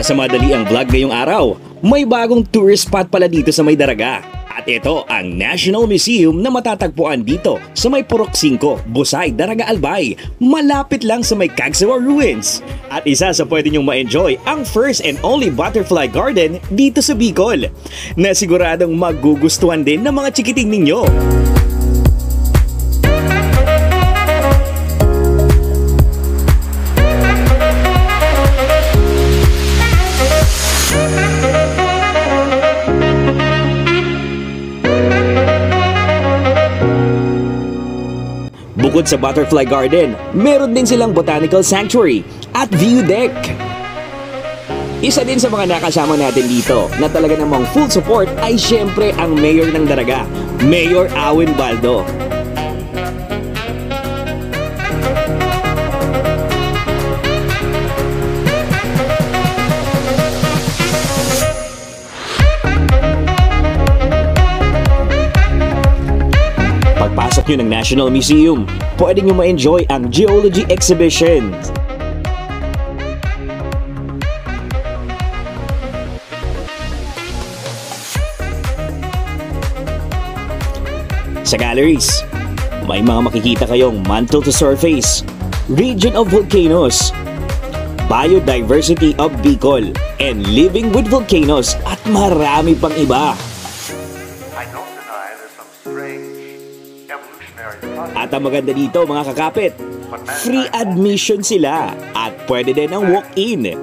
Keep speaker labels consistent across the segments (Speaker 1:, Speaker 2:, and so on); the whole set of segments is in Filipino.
Speaker 1: Para sa madaliang vlog ngayong araw, may bagong tourist spot pala dito sa may Daraga. At ito ang National Museum na matatagpuan dito sa may Purok 5, Busay, Daraga, Albay. Malapit lang sa may Cagsawa ruins. At isa sa pwede nyong ma-enjoy ang first and only butterfly garden dito sa Bicol, na siguradong magugustuhan din ng mga chikiting ninyo. Bukod sa butterfly garden, meron din silang botanical sanctuary at view deck. Isa din sa mga nakasama natin dito na talaga namang full support ay syempre ang mayor ng Daraga, Mayor Awin Baldo. Pagpasok nyo ng National Museum, pwede nyo ma-enjoy ang geology exhibition. Sa galleries, may mga makikita kayong mantle to surface, region of volcanoes, biodiversity of Bicol, and living with volcanoes at marami pang iba. At ang maganda dito mga kakapit, free admission sila at pwede din ang walk-in.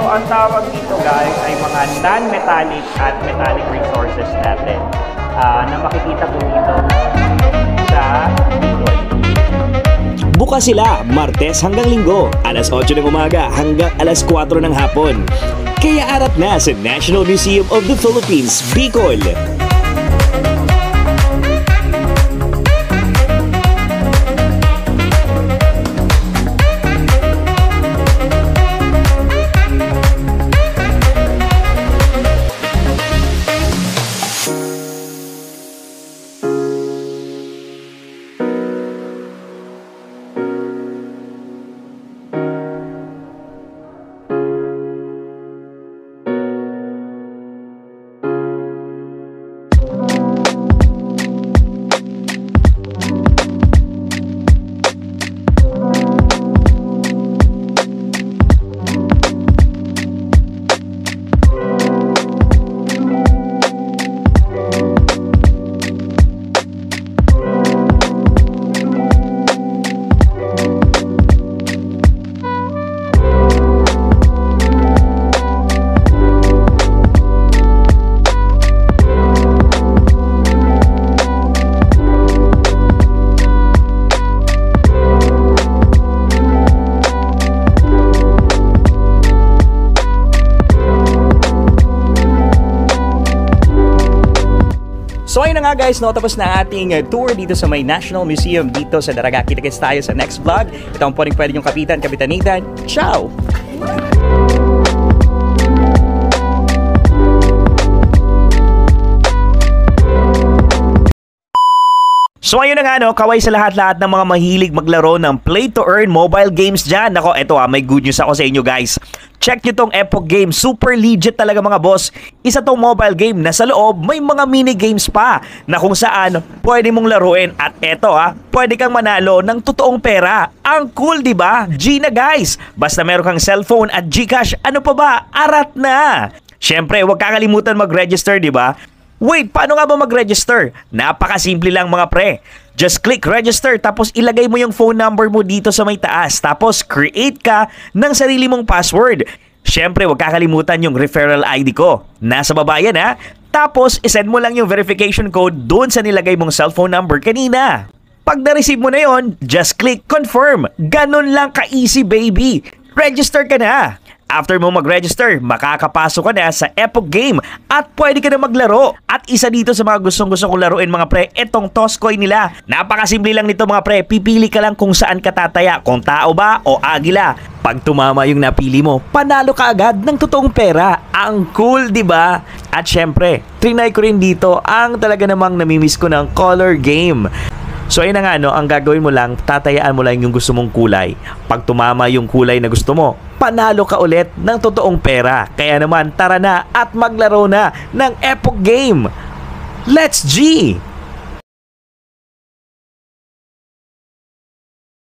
Speaker 2: Ang tawag dito guys ay mga non-metallic at metallic resources natin na makikita po dito sa Bicol.
Speaker 1: Bukas sila martes hanggang linggo, alas 8 ng umaga hanggang alas 4 ng hapon. Kaya arat na sa National Museum of the Philippines, Bicol.
Speaker 2: So ayun na nga guys, no, tapos na ating tour dito sa may National Museum dito sa Daraga. Kita-kits tayo sa next vlog. Ito ang pwede yung Kapitan, Kapitan Nathan. Ciao! So ayun na nga no, kaway sa lahat-lahat ng mga mahilig maglaro ng play to earn mobile games dyan. Nako, eto may good news ako sa inyo guys. Check nyo tong EPOCH Game, super legit talaga mga boss. Isa tong mobile game na sa loob may mga mini games pa na kung saan pwede mong laruin. At eto pwede kang manalo ng totoong pera. Ang cool, di ba? G na guys. Basta meron kang cellphone at Gcash, ano pa ba? Arat na! Syempre, huwag kakalimutan mag-register, di ba? Wait, paano nga ba mag-register? Napakasimple lang mga pre. Just click register tapos ilagay mo yung phone number mo dito sa may taas. Tapos create ka ng sarili mong password. Syempre, huwag kakalimutan yung referral ID ko. Nasa baba yan Tapos, isend mo lang yung verification code doon sa nilagay mong cellphone number kanina. Pag na-receive mo na yon, just click confirm. Ganun lang ka-easy, baby. Register ka na. After mo mag-register, makakapasok ka na sa EPOCH Game at pwede ka na maglaro. At isa dito sa mga gustong-gusto kong laruin mga pre, itong toss coin nila. Napakasimple lang nito mga pre, pipili ka lang kung saan ka tataya, kung tao ba o agila. Pag tumama yung napili mo, panalo ka agad ng totoong pera. Ang cool, di ba? At syempre, trinay ko rin dito ang talaga namang namimiss ko ng color game. So ayun na nga no, ang gagawin mo lang, tatayaan mo lang yung gusto mong kulay. Pag tumama yung kulay na gusto mo, panalo ka ulit ng totoong pera. Kaya naman tara na at maglaro na ng EPOCH Game. Let's G!